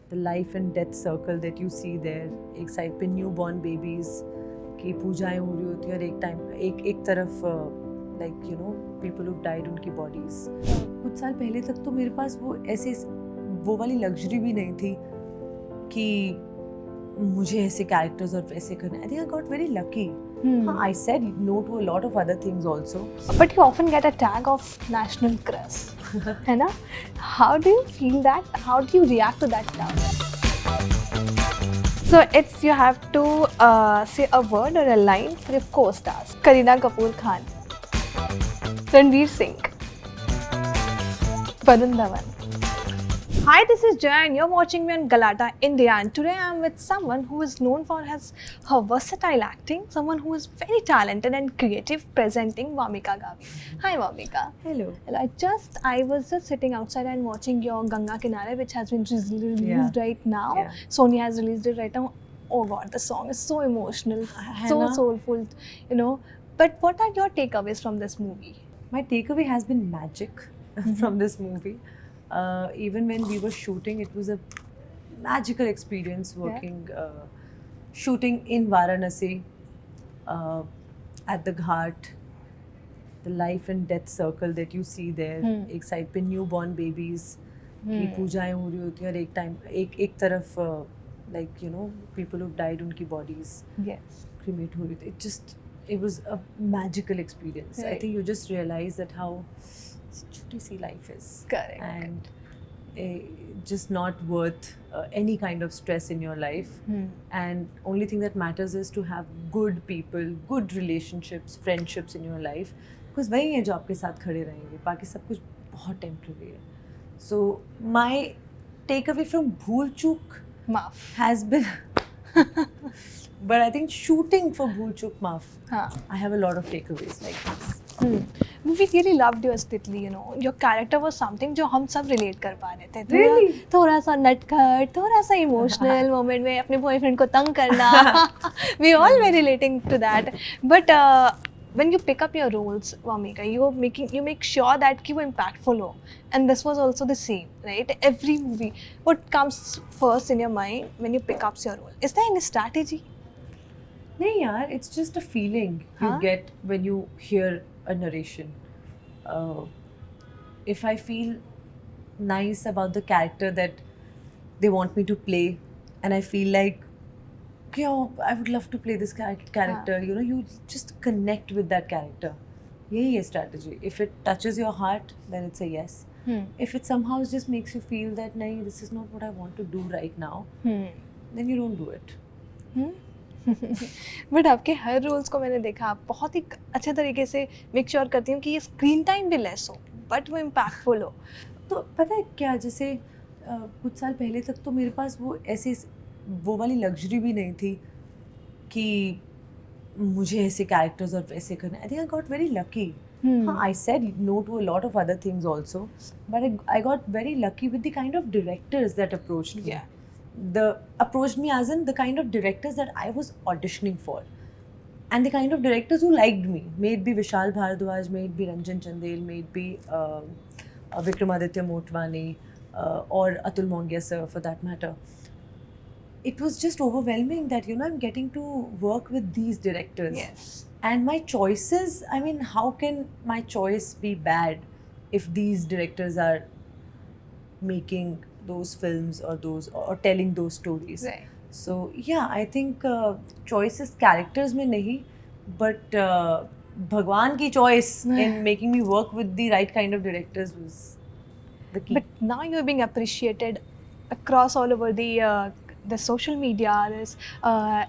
the life and death circle that you see there. एक side पे newborn babies की पूजाएं हो रही होती है और एक तरफ like you know people who died उनकी बॉडीज. कुछ साल पहले तक तो मेरे पास वो वाली लग्जरी भी नहीं थी कि मुझे ऐसे कैरेक्टर्स और वैसे करने. I think I got very lucky. हाँ, I said no to a lot of other things also. But you often get a tag of national crush, है ना? How do you feel that? How do you react to that tag? So it's you have to say a word or a line for your co-stars. Kareena Kapoor Khan, Ranveer Singh, Varun Dhawan. Hi, this is Jaya and you're watching me on Galata, India, and today I'm with someone who is known for her versatile acting, someone who is very talented and creative, presenting Vamika Gavi. Hi Vamika. Hello. Hello. I was just sitting outside and watching your Ganga Kinare, which has been released right now. Yeah. Sony has released it right now. Oh God, the song is so emotional, so soulful, you know. But what are your takeaways from this movie? My takeaway has been magic from this movie. Even when we were shooting, it was a magical experience working, shooting in Varanasi, at the Ghat, the life and death circle that you see there. एक side पे newborn babies की पूजाएं हो रही होती है और एक तरफ like you know people who died उनकी बॉडीज क्रीमेट हो रही थी. It was a magical experience. I think you just realize that how छोटी सी life is. Correct. And just not worth any kind of stress in your life. And only thing that matters is to have good people, good relationships, friendships in your life. Because वही है जो आपके साथ खड़े रहेंगे. बाकी सब कुछ बहुत temporary है. So my takeaway from Bhool Chook Maaf. has been but I think shooting for Bhool Chook Maaf, I have a lot of takeaways like this. We really loved your Titli, you know. Your character was something जो हम सब relate कर पा रहे थे. Really? थोड़ा सा नटखट, थोड़ा सा emotional moment में अपने boyfriend को तंग करना. We all were relating to that. But when you pick up your roles, Vamika, you make sure that कि वो impactful हो. And this was also the same, right? Every movie, what comes first in your mind when you pick up your role? Is there any strategy? नहीं यार, it's just a feeling you get when you hear a narration. If I feel nice about the character that they want me to play, and I feel like, okay, oh, I would love to play this character, you know, you just connect with that character. यही है strategy. If it touches your heart, then it's a yes. If it somehow just makes you feel that, nahi, this is not what I want to do right now, then you don't do it. But आपके हर roles को मैंने देखा, आप बहुत ही अच्छे तरीके से make sure करती हूँ कि ये स्क्रीन टाइम भी लेस हो बट वो इम्पैक्टफुल हो. तो पता है क्या, जैसे कुछ साल पहले तक तो मेरे पास वो वाली लग्जरी भी नहीं थी कि मुझे ऐसे कैरेक्टर्स और वैसे करने. I think I got very lucky. हाँ, I said no to a lot of other things also, but I got very lucky with the kind of directors that approached me. Approached me as in the kind of directors that I was auditioning for, and the kind of directors who liked me. May it be Vishal Bhardwaj, may it be Ranjan Chandel, may it be Vikramaditya Motwani, or Atul Mongia sir for that matter. It was just overwhelming that, you know, I'm getting to work with these directors. Yes. And my choices, I mean, how can my choice be bad if these directors are making those films or telling those stories? Right. So yeah, I think choices characters में नहीं, but भगवान की choice in making me work with the right kind of directors was the key. But now you're being appreciated across all over the social media, this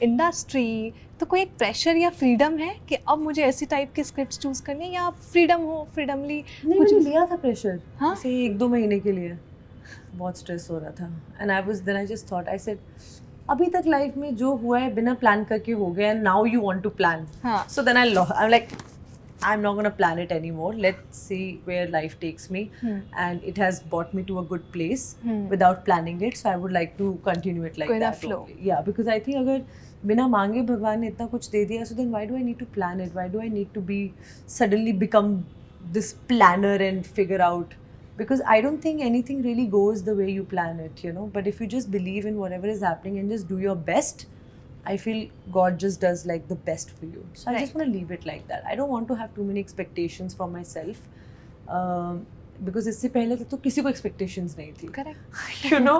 industry. तो कोई एक pressure या freedom है कि अब मुझे ऐसी टाइप के स्क्रिप्ट्स चूज करने, या फ्रीडमली नहीं, कुछ मैंने लिया था प्रेशर. हाँ? जैसे 1-2 महीने के लिए बहुत स्ट्रेस हो रहा था. And I just thought, I said अभी तक लाइफ में जो हुआ है बिना प्लान करके हो गया, and now you want to plan. So then I am like, I'm not going to plan it anymore. Let's see where life takes me. And it has brought me to a good place without planning it. So I would like to continue it like Go in a that. flow. Only. Yeah, because I think अगर बिना मांगे भगवान ने इतना कुछ दे दिया, so then why do I need to plan it? Why do I need to suddenly become this planner and figure out because I don't think anything really goes the way you plan it, you know. But if you just believe in whatever is happening and just do your best, I feel God just does like the best for you. So I just Right. want to leave it like that. I don't want to have too many expectations for myself, because इससे पहले तक तो किसी को expectations नहीं थी. Correct. You know,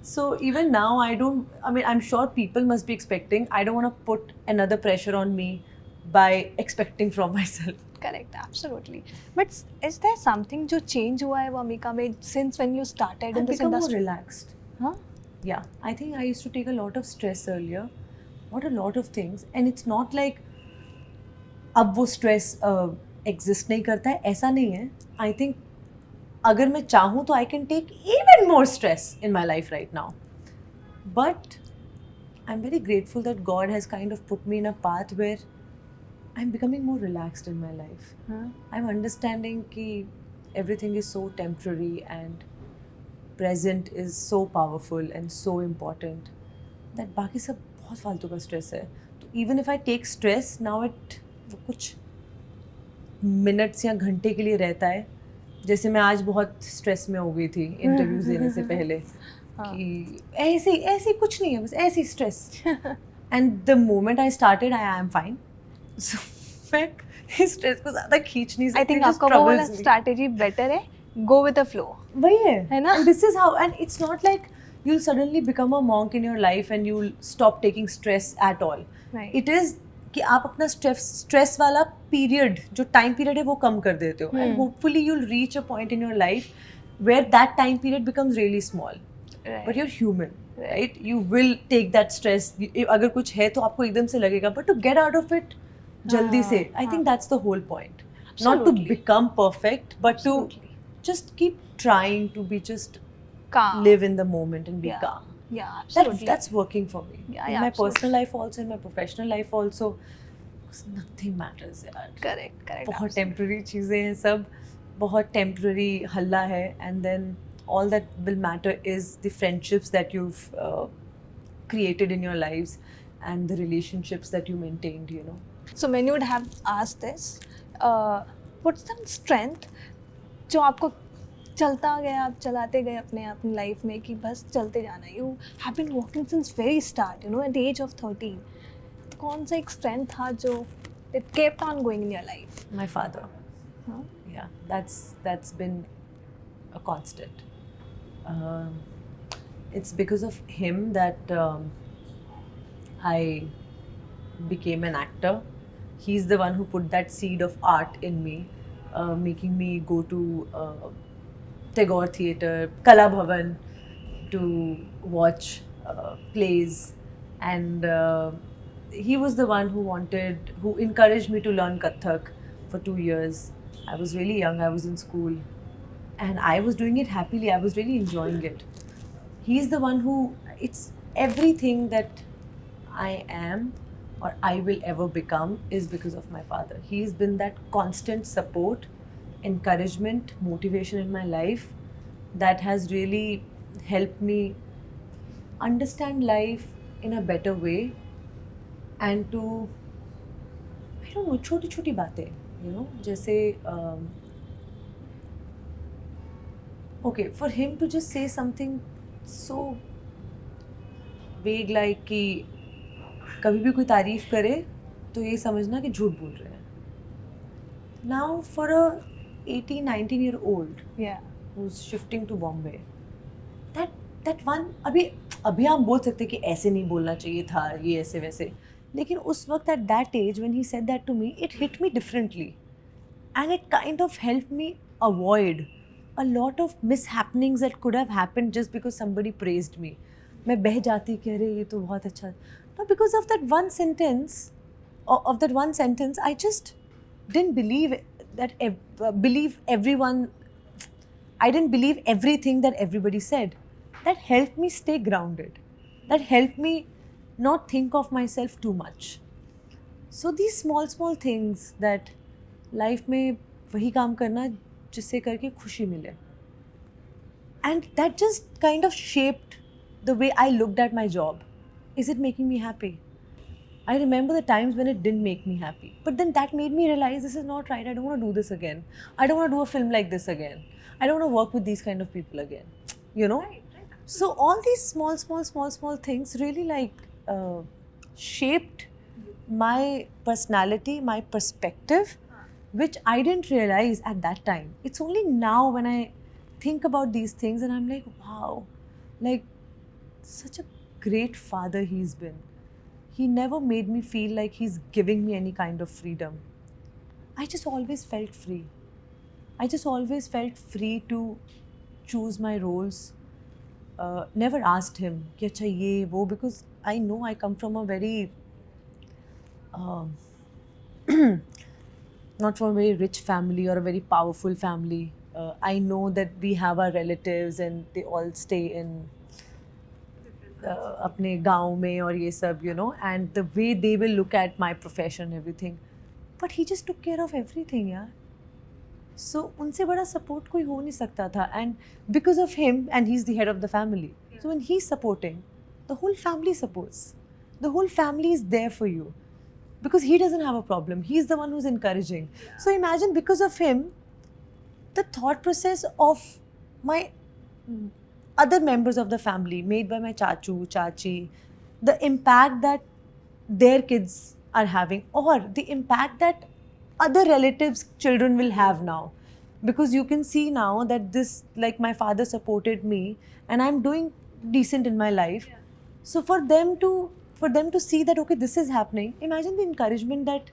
so even now I mean, I'm sure people must be expecting. I don't want to put another pressure on me by expecting from myself. Correct, absolutely. But is there something जो change हुआ है Vamika में since when you started in I've this become more industry? relaxed. Huh? Yeah, I think I used to take a lot of stress earlier, not a lot of things, and it's not like अब वो stress exist नहीं करता है, ऐसा नहीं है. I think अगर मैं चाहूँ तो I can take even more stress in my life right now. But I'm very grateful that God has kind of put me in a path where I'm becoming more relaxed in my life. Huh? I'm understanding कि everything is so temporary and present is so powerful and so important that बाकी सब बहुत फालतू का stress है. तो even if I take stress now, it वो कुछ मिनट्स या घंटे के लिए रहता है. जैसे मैं आज बहुत स्ट्रेस में हो गई थी इंटरव्यूज देने से पहले कि ऐसे ऐसे कुछ नहीं है, बस ऐसी stress. And the moment I started I am fine. So मैं इस स्ट्रेस को ज़्यादा खींच नहीं सकती. I think आपका वो वाला strategy better है. Go with the flow. वही है ना? And this is how, and it's not like you'll suddenly become a monk in your life and you'll stop taking stress at all. Right. It is कि आप अपना stress वाला period जो time period है वो कम कर देते हो, and hopefully you will reach a point in your life where that time period becomes really small. But you are human, right? You will take that stress. अगर कुछ है तो आपको एकदम से लगेगा, but to get out of it जल्दी से, I think that's the whole point. Not to become perfect, but to just keep trying to be just Calm. live in the moment and be Yeah. calm. Yeah, absolutely. That's working for me. Yeah, In yeah, my absolutely. personal life also, in my professional life also, 'cause nothing matters यार. Correct, correct. बहुत absolutely. temporary चीज़ें हैं सब, बहुत temporary हल्ला है, and then all that will matter is the friendships that you've created in your lives and the relationships that you maintained, you know. So when you would have asked this, what's the strength जो आपको चलता गया, आप चलाते गए अपनी life में कि बस चलते जाना. You have been working since very start, you know, at the age of 13. कौन सा एक स्ट्रेंथ था जो it kept on going in your life? My father. Yeah, that's been a constant. It's because of him that I became an actor. He's the one who put that seed of art in me, making me go to Tagore Theatre, Kala Bhavan to watch plays, and he was the one who encouraged me to learn Kathak for 2 years. I was really young, I was in school, and I was doing it happily. I was really enjoying it. He's the one who, it's everything that I am or I will ever become is because of my father. He's been that constant support, encouragement, motivation in my life that has really helped me understand life in a better way and to, I don't know, छोटी छोटी बातें, you know, जैसे okay, for him to just say something so vague like कि कभी भी कोई तारीफ करे तो ये समझना कि झूठ बोल रहे हैं. Now for a 18-19 year old Yeah. who's shifting to Bombay, that one, अभी हम बोल सकते कि ऐसे नहीं बोलना चाहिए था, ये ऐसे वैसे, लेकिन उस वक्त at that age when he said that to me, it hit me differently and it kind of helped me avoid a lot of mishappenings that could have happened just because somebody praised me. मैं बह जाती कि अरे ये तो बहुत अच्छा. But because of that one sentence, I just didn't believe believe everyone. I didn't believe everything that everybody said. That helped me stay grounded. That helped me not think of myself too much. So these small things that life में वही काम करना जिससे करके खुशी मिले. And that just kind of shaped the way I looked at my job. Is it making me happy? I remember the times when it didn't make me happy. But then that made me realize this is not right. I don't want to do this again. I don't want to do a film like this again. I don't want to work with these kind of people again, you know. So all these small things really like shaped my personality, my perspective, which I didn't realize at that time. It's only now when I think about these things and I'm like, wow, like such a great father he's been. He never made me feel like he's giving me any kind of freedom. I just always felt free. I just always felt free to choose my roles. Never asked him कि अच्छा ये वो, because I know I come from a very not from a very rich family or a very powerful family. I know that we have our relatives and they all stay in अपने गाँव में और ये सब, you know, and the way they will look at my profession and everything. But he just took care of everything, यार. So उनसे बड़ा support कोई हो नहीं सकता था, and because of him, and he's the head of the family. So when he's supporting, the whole family supports. The whole family is there for you. Because he doesn't have a problem. He's the one who's encouraging. So imagine, because of him, the thought process of my other members of the family, made by my chachu, chachi, the impact that their kids are having, or the impact that other relatives' children will have now. Because you can see now that this, like my father supported me and I'm doing decent in my life. Yeah. So for them to see that, okay, this is happening, imagine the encouragement that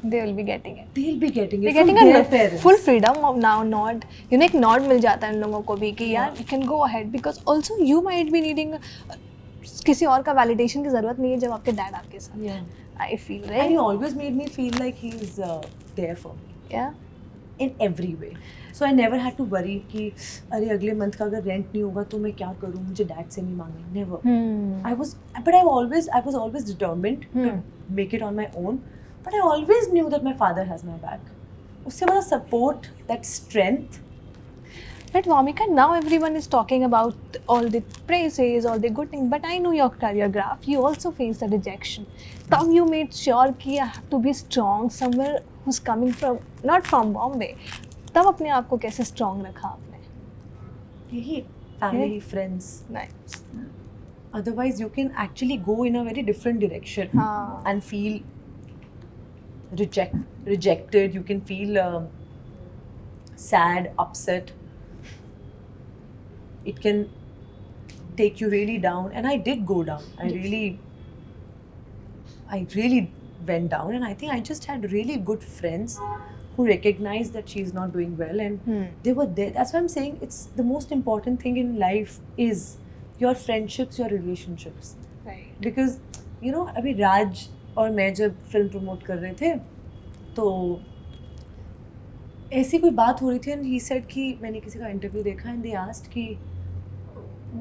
they will be getting it. They'll be getting it from their parents. Full freedom of now nod. You know, एक nod मिल जाता है इन लोगों को भी कि यार you can go ahead, because also you might be needing किसी और का validation की ज़रूरत नहीं है जब आपके dad आपके साथ. Yeah. I feel, right? And he always made me feel like he's there for me. Yeah. In every way. So I never had to worry कि अरे अगले month का अगर rent नहीं होगा तो मैं क्या करूँ, मुझे dad से नहीं मांगना. Never. I was always determined to make it on my own. But I always knew that my father has my back. उससे बड़ा support, that strength. But Vamika, now everyone is talking about all the praises, all the good things. But I know your career graph. You also faced a rejection. Now you made sure कि I have to be strong somewhere who's coming from, not from Bombay. तब अपने आप को कैसे strong रखा आपने? यही family, friends. Nice. Otherwise, you can actually go in a very different direction and feel rejected. You can feel sad, upset. It can take you really down, and I did go down. I really went down, and I think I just had really good friends who recognized that she's not doing well, and they were there. That's why I'm saying it's the most important thing in life is your friendships, your relationships. Right. Because you know, अभी राज और मैं जब film promote कर रहे थे तो ऐसी कोई बात हो रही थी, and he said कि मैंने किसी का इंटरव्यू देखा and they asked कि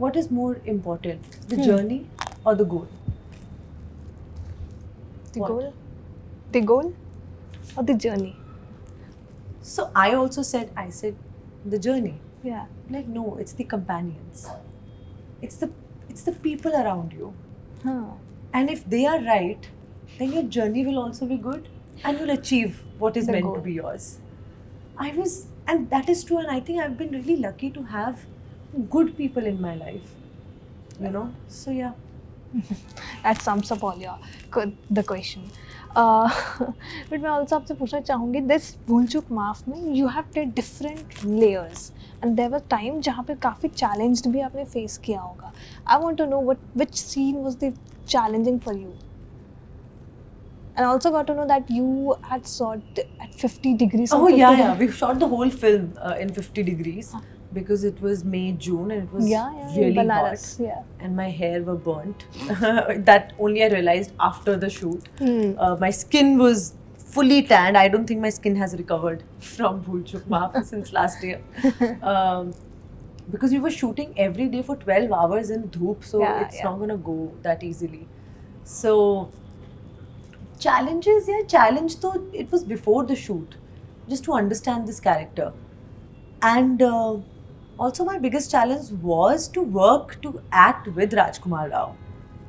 what is more important, the journey or the goal? The What? goal? The goal or the journey? So I said the journey. Yeah. Like no, it's the companions. It's the people around you. And if they are right, then your journey will also be good and you'll achieve what is meant to be yours. And that is true, and I think I've been really lucky to have good people in my life. You know? So yeah. That sums up all the question. But मैं also आपसे पूछना चाहूँगी, this भूल चूक माफ में you have did different layers, and there was time जहाँ पे काफ़ी challenged भी आपने face किया होगा. I want to know which scene was the challenging for you, and also got to know that you had shot at 50 degrees. Oh yeah, we shot the whole film in 50 degrees. Because it was May, June, and it was really Banaras, hot. Yeah. And my hair were burnt. That only I realized after the shoot. My skin was fully tanned. I don't think my skin has recovered from Bhool Chuk Maaf since last year. Because we were shooting every day for 12 hours in dhoop, so it's not going to go that easily. So, challenges, challenge though, it was before the shoot. Just to understand this character. And also my biggest challenge was to act with Rajkumar Rao,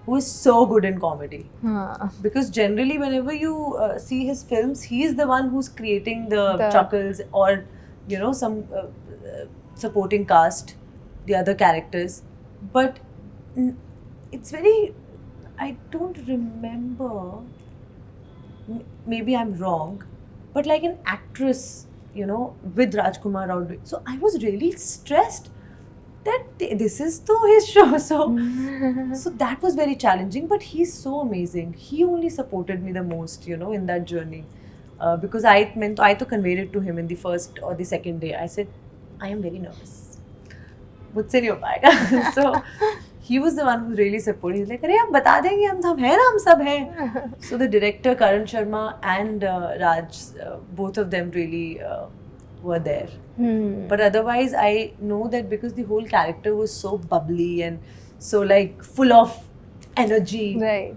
who is so good in comedy. Because generally whenever you see his films, he is the one who's creating the chuckles or, you know, some supporting cast, the other characters, but it's very. I don't remember. Maybe I'm wrong, but like an actress, you know, with Rajkumar Rao. So I was really stressed that this is to his show. So that was very challenging. But he's so amazing. He only supported me the most, you know, in that journey. Because I to conveyed it to him in the first or the second day. I said, I am very nervous. मुझसे नहीं हो पाएगा. So he was the one who really supported. He's like, अरे हम बता देंगे, हम हैं ना, हम सब हैं. So the director Karan Sharma and Raj, both of them really were there. But otherwise, I know that because the whole character was so bubbly and so like full of energy, Right.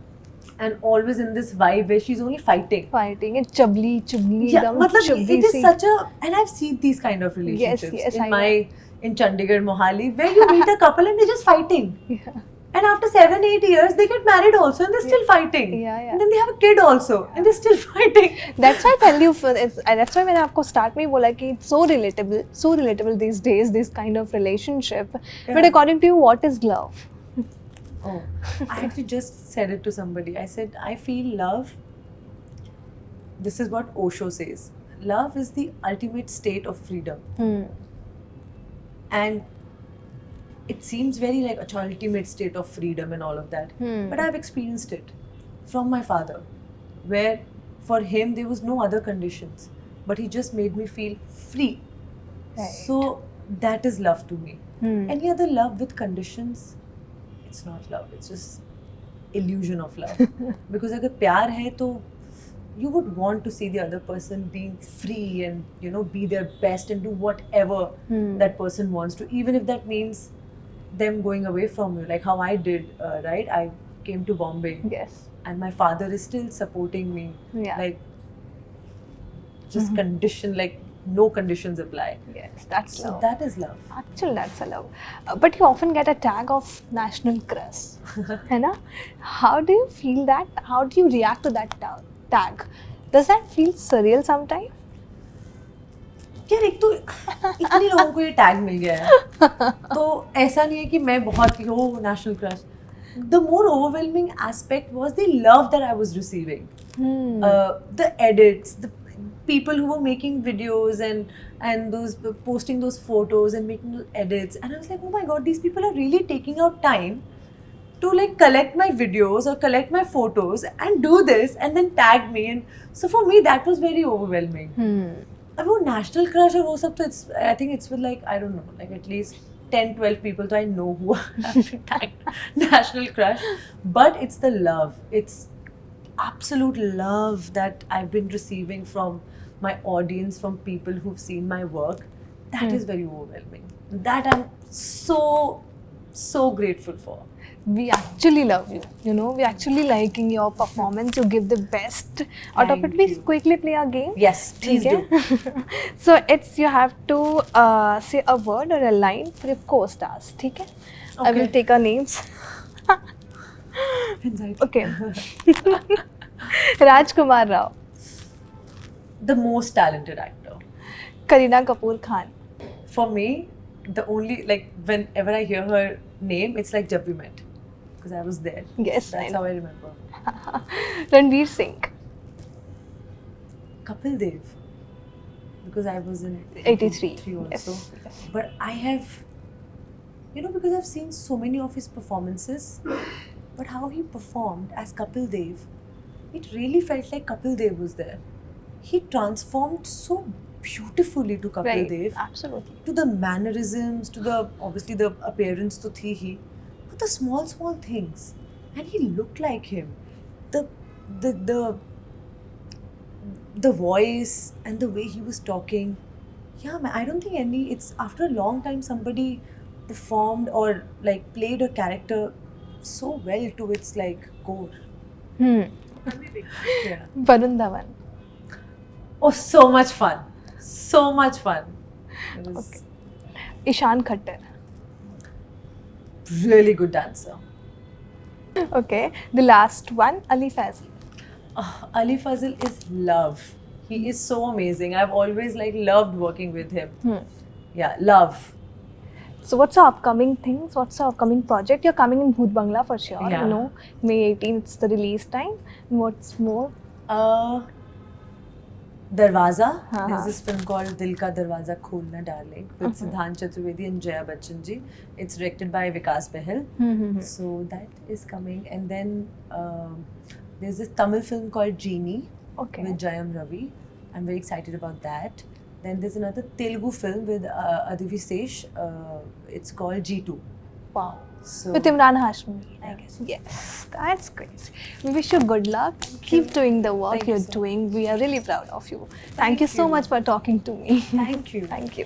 and always in this vibe where she's only fighting. Fighting and chubly, Yeah, एकदम matlab, chubby it is C. such a, and I've seen these kind of relationships yes, I in Chandigarh, Mohali, where you meet a couple and they're just fighting. Yeah. And after 7-8 years, they get married also and they're still fighting. Yeah. And then they have a kid also and they're still fighting. That's why I tell you, that's why मैंने आपको start में ही बोला कि it's so relatable these days, this kind of relationship. But according to you, what is love? Oh, I actually just said it to somebody. I said, I feel love, this is what Osho says. Love is the ultimate state of freedom. And it seems very like a ultimate state of freedom and all of that. But I've experienced it from my father, where for him there was no other conditions, but he just made me feel free. Right. So that is love to me. Any other love with conditions, it's not love. It's just illusion of love. Because अगर प्यार है तो you would want to see the other person being free and, you know, be their best and do whatever that person wants to, even if that means them going away from you, like how I did, right? I came to Bombay Yes. and my father is still supporting me. Yeah. Like, just condition, like no conditions apply. Yes, that's So love. that is love. Actually, that's a love. But you often get a tag of national crush. है ना? How do you feel that? How do you react to that tag? Does that feel surreal sometimes? यार एक तो इतने लोगों को ये tag मिल गया है तो ऐसा नहीं है कि मैं बहुत ही हो national crush. The more overwhelming aspect was the love that I was receiving. The edits, the people who were making videos and those posting those photos and making edits, and I was like, oh my god, these people are really taking out time to like collect my videos or collect my photos and do this and then tag me. And so for me that was very overwhelming. अब वो national crush और वो सब तो it's, I think it's with like, I don't know, like at least 10-12 people, so I know who have been tagged national crush. But it's the love, it's absolute love that I've been receiving from my audience, from people who've seen my work. That is very overwhelming. That I'm so grateful for. We actually love you. You know, we actually liking your performance. You give the best out of Thank it. We you. quickly play a game. Yes, please do. Okay? So it's you have to say a word or a line for your co-stars. Okay? I will Okay. take our names. Anxiety. Okay. Rajkumar Rao, The most talented actor. Kareena Kapoor Khan, For me, the only, like, whenever I hear her name, it's like Jab We Met. Because I was there. Yes, I That's know. how I remember. Ranveer Singh, Kapil Dev. Because I was in 83. also. Yes, yes. But I have, you know, because I've seen so many of his performances, but how he performed as Kapil Dev, it really felt like Kapil Dev was there. He transformed so beautifully to Kapil Right. Dev, Absolutely. to the mannerisms, to the, obviously the appearance to thi hi, but the small things, and he looked like him. The voice and the way he was talking. Yeah, man, I don't think it's after a long time somebody performed or like played a character so well to its like core. Yeah. Varun Dhawan, Oh, so much fun. So much fun. It was Okay. Ishan Khattar. really good dancer. Okay. The last one, Ali Fazil. Ali Fazil is love. He is so amazing. I've always like loved working with him. Yeah, love. So what's your upcoming things? What's your upcoming project? You're coming in Bhoot Bangla for sure. Yeah. You know, May 18th is the release time. And what's more? Darwaza. हाँ, There's हाँ. this film called Dil Ka Darwaza Kholna Darling with Siddhant Chaturvedi and Jaya Bachchan ji. It's directed by Vikas Behel. So that is coming. And then there's this Tamil film called Genie Okay. with Jayam Ravi. I'm very excited about that. Then there's another Telugu film with Adivisesh. It's called G2. Wow. So With Imran Hashmi, I guess. Yes, that's great. We wish you good luck. Keep doing the work Thank you you're so doing. We are really proud of you. Thank you so you. much for talking to me. Thank you. Thank you.